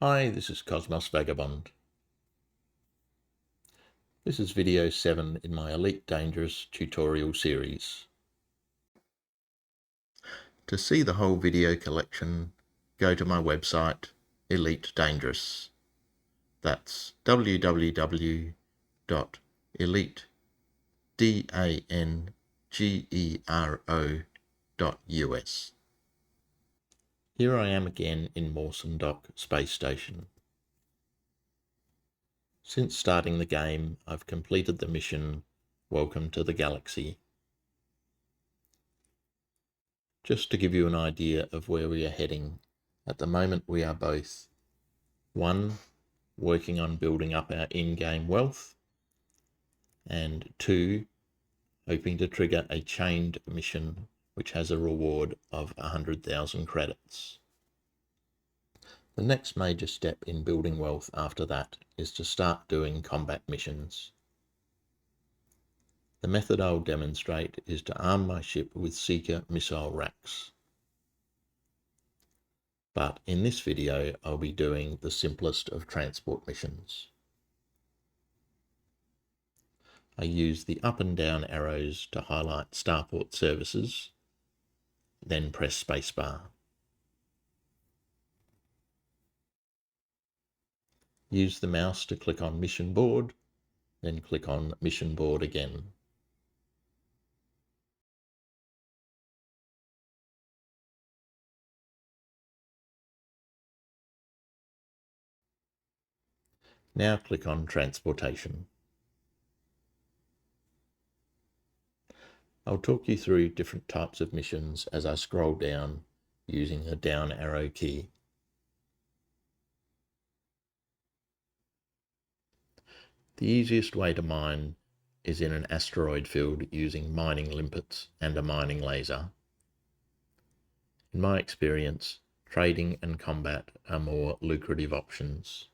Hi, this is CosmosVagabond. This is video 7 in my Elite Dangerous tutorial series. To see the whole video collection, go to my website, Elite Dangerous. That's www.elitedangero.us. Here I am again in Mawson Dock Space Station. Since starting the game, I've completed the mission Welcome to the Galaxy. Just to give you an idea of where we are heading, at the moment we are both 1. Working on building up our in-game wealth, and 2. Hoping to trigger a chained mission which has a reward of 100,000 credits. The next major step in building wealth after that is to start doing combat missions. The method I'll demonstrate is to arm my ship with Seeker missile racks. But in this video, I'll be doing the simplest of transport missions. I use the up and down arrows to highlight starport services, then press spacebar. Use the mouse to click on mission board, then click on mission board again. Now click on transportation. I'll talk you through different types of missions as I scroll down using the down arrow key. The easiest way to mine is in an asteroid field using mining limpets and a mining laser. In my experience, trading and combat are more lucrative options.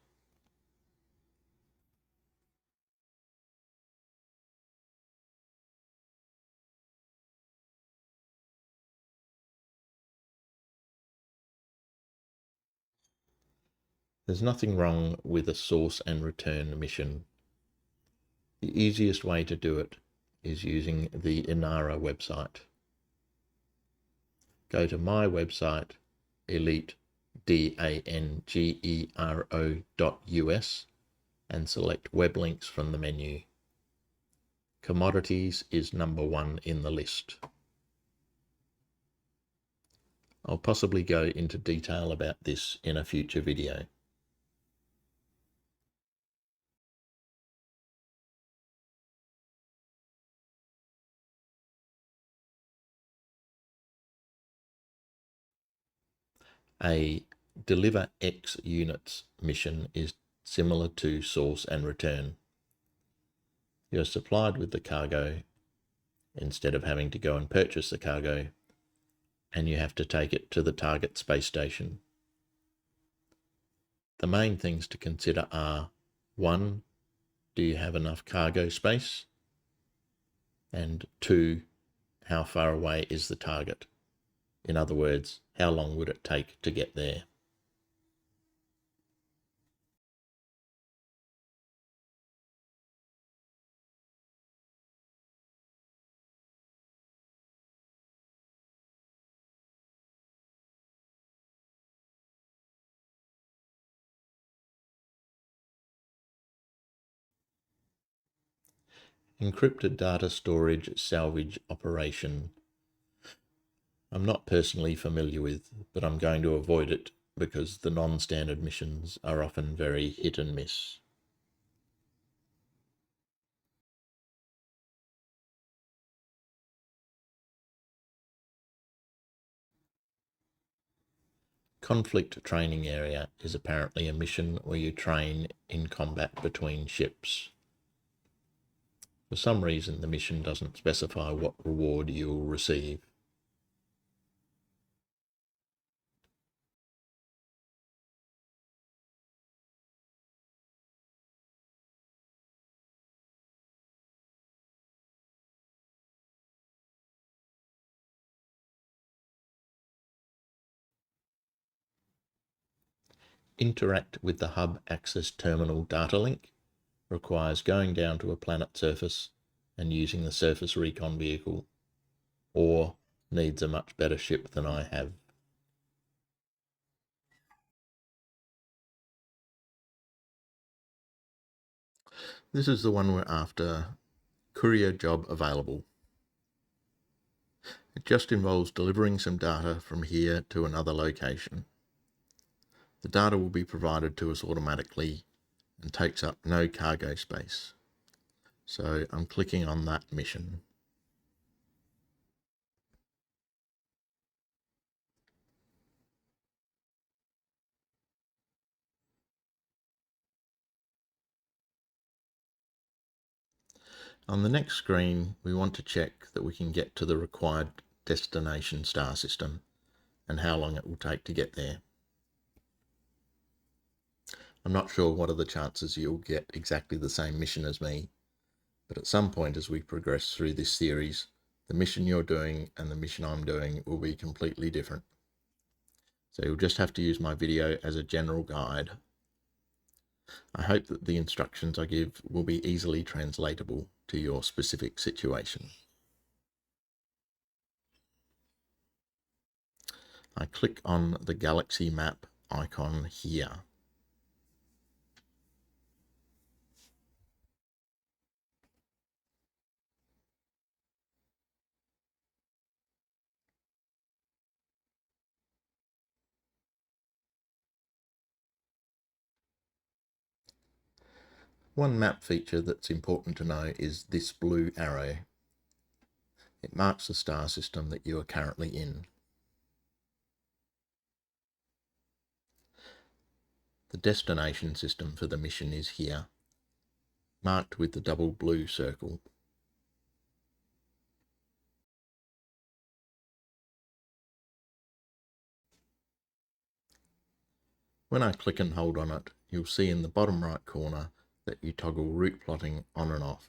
There's nothing wrong with a source and return mission. The easiest way to do it is using the Inara website. Go to my website, elitedangero.us, and select web links from the menu. Commodities is number 1 in the list. I'll possibly go into detail about this in a future video. A deliver X units mission is similar to source and return. You're supplied with the cargo instead of having to go and purchase the cargo, and you have to take it to the target space station. The main things to consider are 1. Do you have enough cargo space? And 2. How far away is the target? In other words, how long would it take to get there? Encrypted data storage salvage operation. I'm not personally familiar with, but I'm going to avoid it because the non-standard missions are often very hit and miss. Conflict Training Area is apparently a mission where you train in combat between ships. For some reason, the mission doesn't specify what reward you'll receive. interact with the hub access terminal data link requires going down to a planet surface and using the surface recon vehicle, or needs a much better ship than I have. This is the one we're after. Courier job available. It just involves delivering some data from here to another location. The data will be provided to us automatically and takes up no cargo space. So I'm clicking on that mission. On the next screen, we want to check that we can get to the required destination star system and how long it will take to get there. I'm not sure what are the chances you'll get exactly the same mission as me, but at some point as we progress through this series, the mission you're doing and the mission I'm doing will be completely different. So you'll just have to use my video as a general guide. I hope that the instructions I give will be easily translatable to your specific situation. I click on the galaxy map icon here. One map feature that's important to know is this blue arrow. It marks the star system that you are currently in. The destination system for the mission is here, marked with the double blue circle. When I click and hold on it, you'll see in the bottom right corner that you toggle route plotting on and off.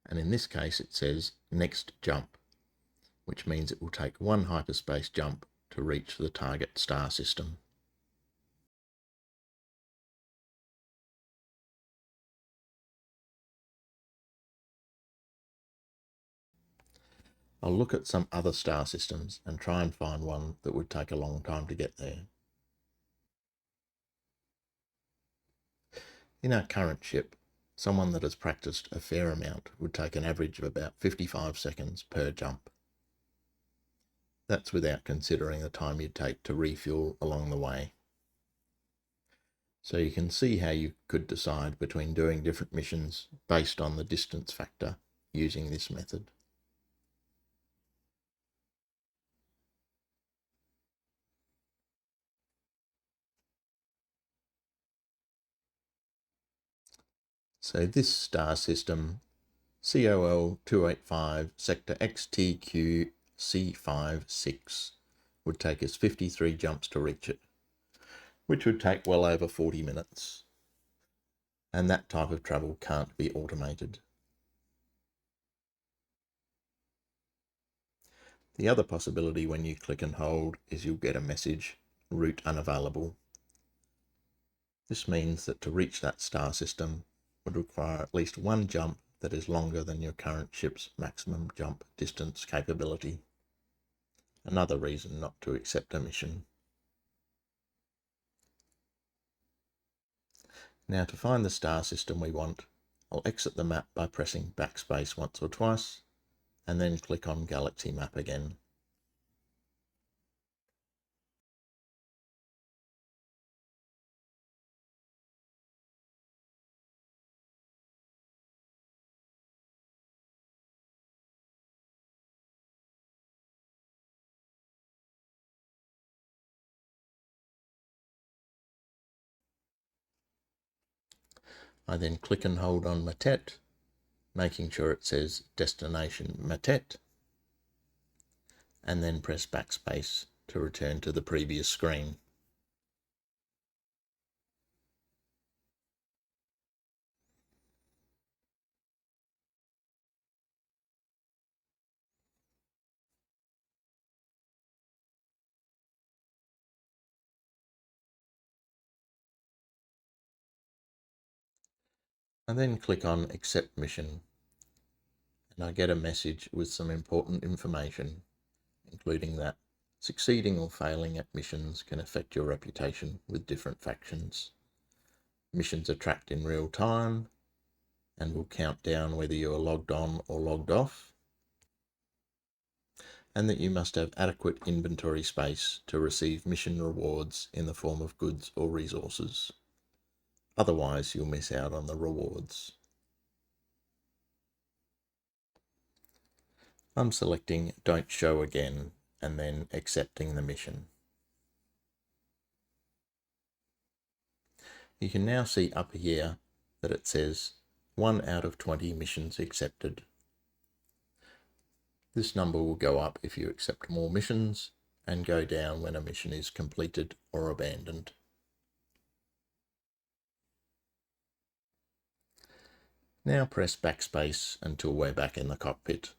And in this case it says next jump, which means it will take one hyperspace jump to reach the target star system. I'll look at some other star systems and try and find one that would take a long time to get there. In our current ship, someone that has practiced a fair amount would take an average of about 55 seconds per jump. That's without considering the time you'd take to refuel along the way. So you can see how you could decide between doing different missions based on the distance factor using this method. So this star system, COL 285 sector XTQ C56, would take us 53 jumps to reach it, which would take well over 40 minutes. And that type of travel can't be automated. The other possibility when you click and hold is you'll get a message, route unavailable. This means that to reach that star system would require at least one jump that is longer than your current ship's maximum jump distance capability. Another reason not to accept a mission. Now to find the star system we want, I'll exit the map by pressing backspace once or twice, and then click on Galaxy Map again. I then click and hold on Matet, making sure it says Destination Matet, and then press backspace to return to the previous screen. and then click on Accept Mission, and I get a message with some important information, including that succeeding or failing at missions can affect your reputation with different factions. Missions are tracked in real time and will count down whether you are logged on or logged off, and that you must have adequate inventory space to receive mission rewards in the form of goods or resources. Otherwise, you'll miss out on the rewards. I'm selecting Don't Show Again and then accepting the mission. You can now see up here that it says 1 out of 20 missions accepted. This number will go up if you accept more missions and go down when a mission is completed or abandoned. Now press backspace until we're back in the cockpit.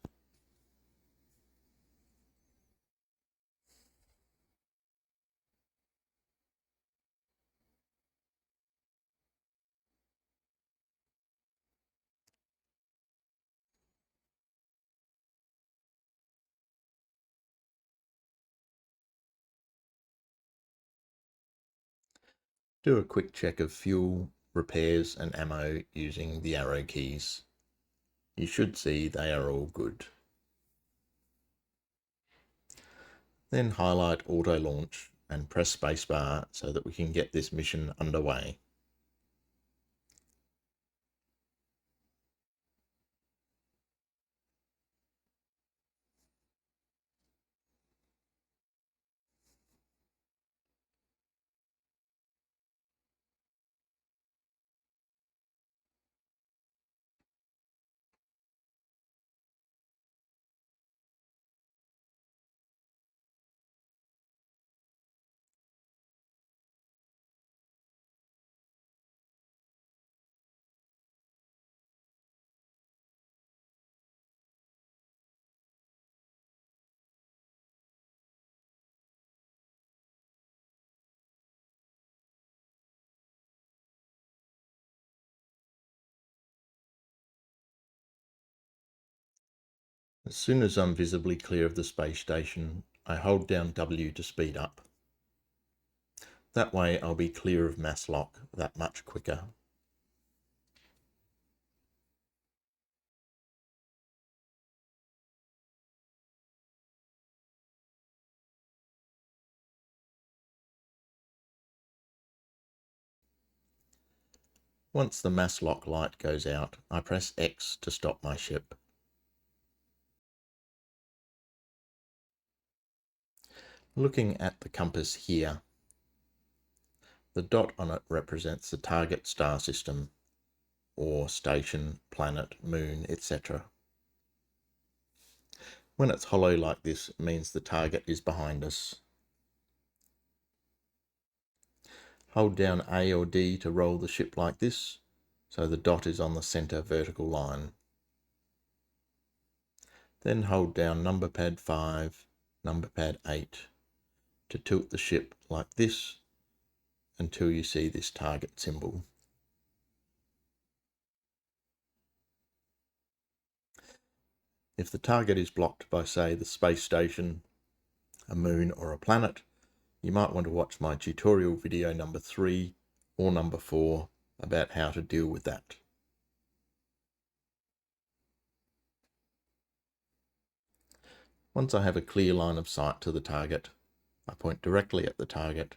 Do a quick check of fuel, repairs and ammo using the arrow keys. You should see they are all good. Then highlight auto launch and press spacebar so that we can get this mission underway. As soon as I'm visibly clear of the space station, I hold down W to speed up. That way I'll be clear of mass lock that much quicker. Once the mass lock light goes out, I press X to stop my ship. Looking at the compass here, the dot on it represents the target star system, or station, planet, moon, etc. When it's hollow like this, it means the target is behind us. Hold down A or D to roll the ship like this, so the dot is on the center vertical line. Then hold down number pad 5, number pad 8 to tilt the ship like this until you see this target symbol. If the target is blocked by, say, the space station, a moon or a planet, you might want to watch my tutorial video number 3 or number 4 about how to deal with that. Once I have a clear line of sight to the target, I point directly at the target,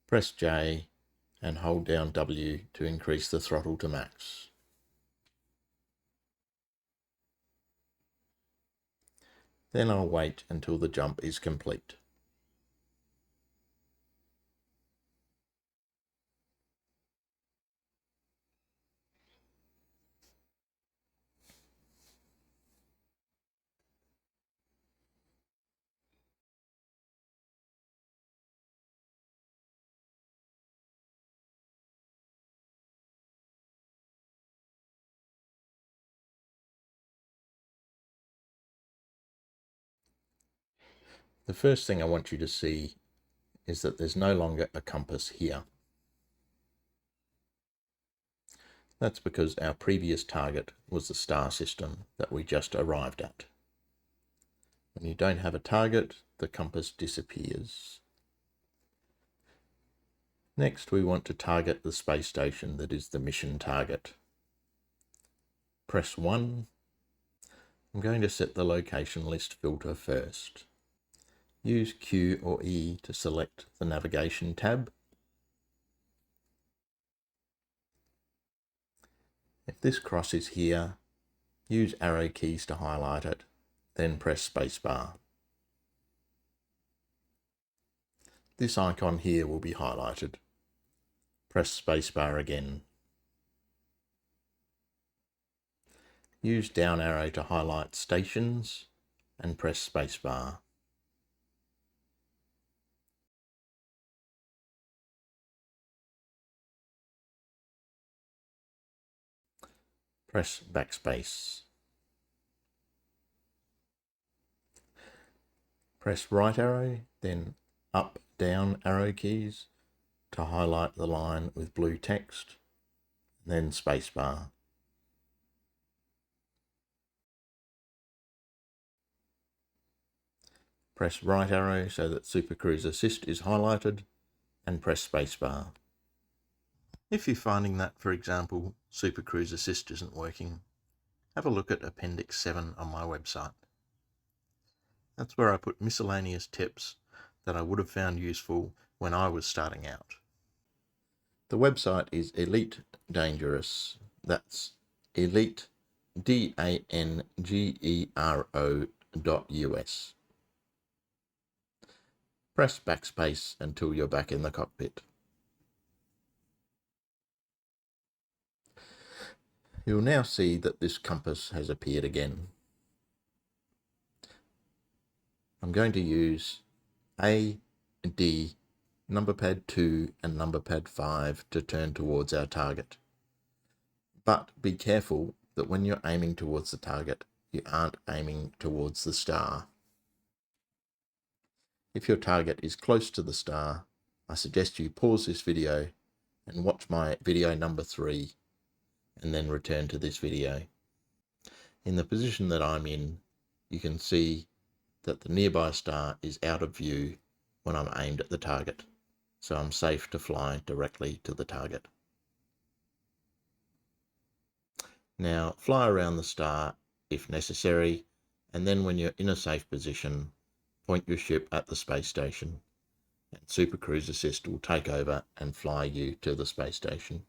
press J and hold down W to increase the throttle to max. Then I'll wait until the jump is complete. The first thing I want you to see is that there's no longer a compass here. That's because our previous target was the star system that we just arrived at. When you don't have a target, the compass disappears. Next, we want to target the space station that is the mission target. Press 1. I'm going to set the location list filter first. Use Q or E to select the navigation tab. If this cross is here, use arrow keys to highlight it, then press spacebar. This icon here will be highlighted. Press spacebar again. Use down arrow to highlight stations and press spacebar. Press backspace. Press right arrow, then up, down arrow keys to highlight the line with blue text, then spacebar. Press right arrow so that Super Cruise Assist is highlighted, and press spacebar. If you're finding that, for example, Super Cruise Assist isn't working, have a look at Appendix 7 on my website. That's where I put miscellaneous tips that I would have found useful when I was starting out. The website is Elite Dangerous. That's Elite, DANGERO.US. Press backspace until you're back in the cockpit. You'll now see that this compass has appeared again. I'm going to use A, D, number pad 2 and number pad 5 to turn towards our target. But be careful that when you're aiming towards the target, you aren't aiming towards the star. If your target is close to the star, I suggest you pause this video and watch my video number 3 and then return to this video. In the position that I'm in, you can see that the nearby star is out of view when I'm aimed at the target, so I'm safe to fly directly to the target. Now fly around the star if necessary, and then when you're in a safe position, point your ship at the space station, and Super Cruise Assist will take over and fly you to the space station.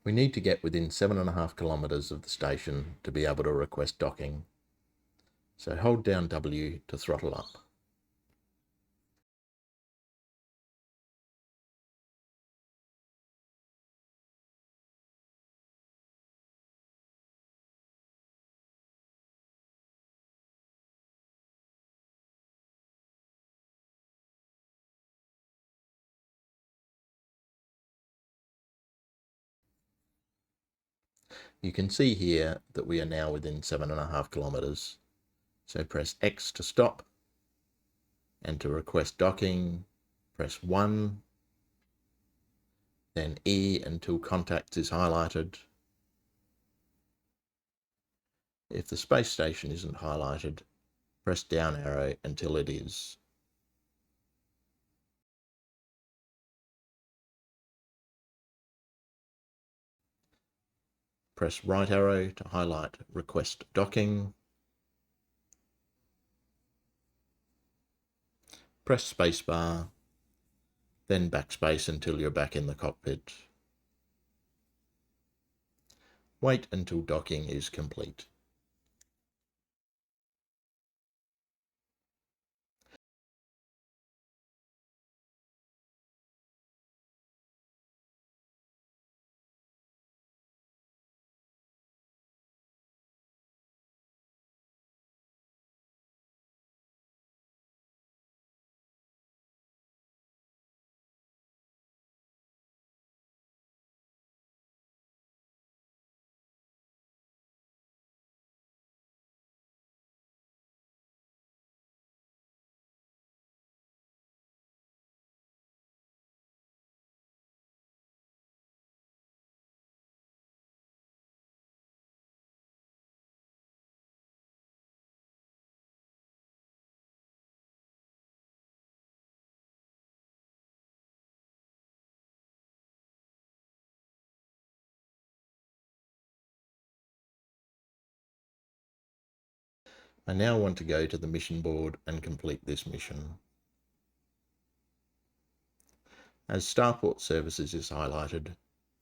We need to get within 7.5 kilometres of the station to be able to request docking. So hold down W to throttle up. You can see here that we are now within 7.5 kilometres. So press X to stop, and to request docking, press 1, then E until contact is highlighted. If the space station isn't highlighted, press down arrow until it is. Press right arrow to highlight request docking. Press spacebar, then backspace until you're back in the cockpit. Wait until docking is complete. I now want to go to the mission board and complete this mission. As Starport Services is highlighted,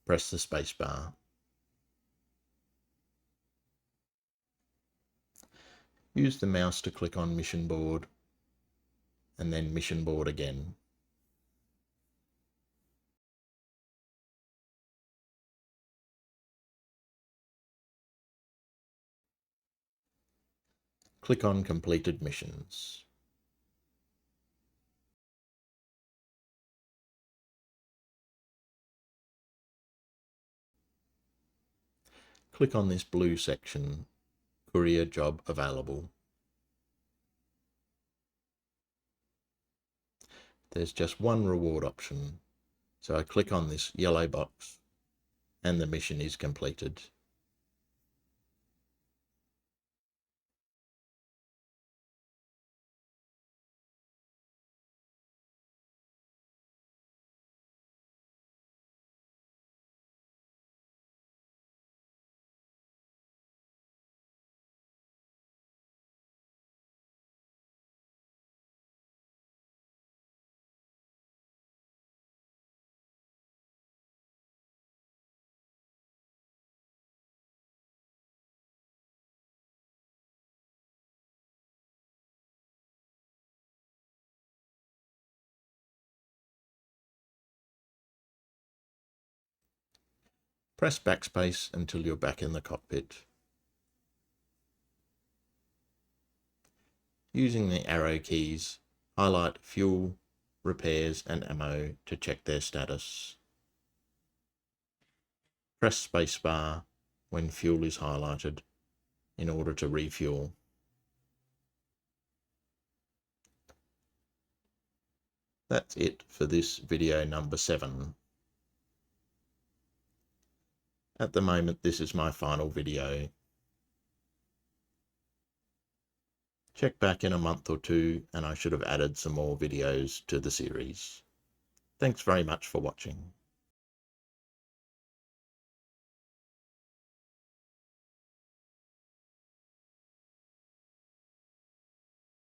press the spacebar. Use the mouse to click on mission board, and then mission board again. Click on completed missions. Click on this blue section, Courier Job Available. There's just one reward option, so I click on this yellow box and the mission is completed. Press backspace until you're back in the cockpit. Using the arrow keys, highlight fuel, repairs and ammo to check their status. Press spacebar when fuel is highlighted in order to refuel. That's it for this video number 7. At the moment, this is my final video. Check back in a month or two and I should have added some more videos to the series. Thanks very much for watching.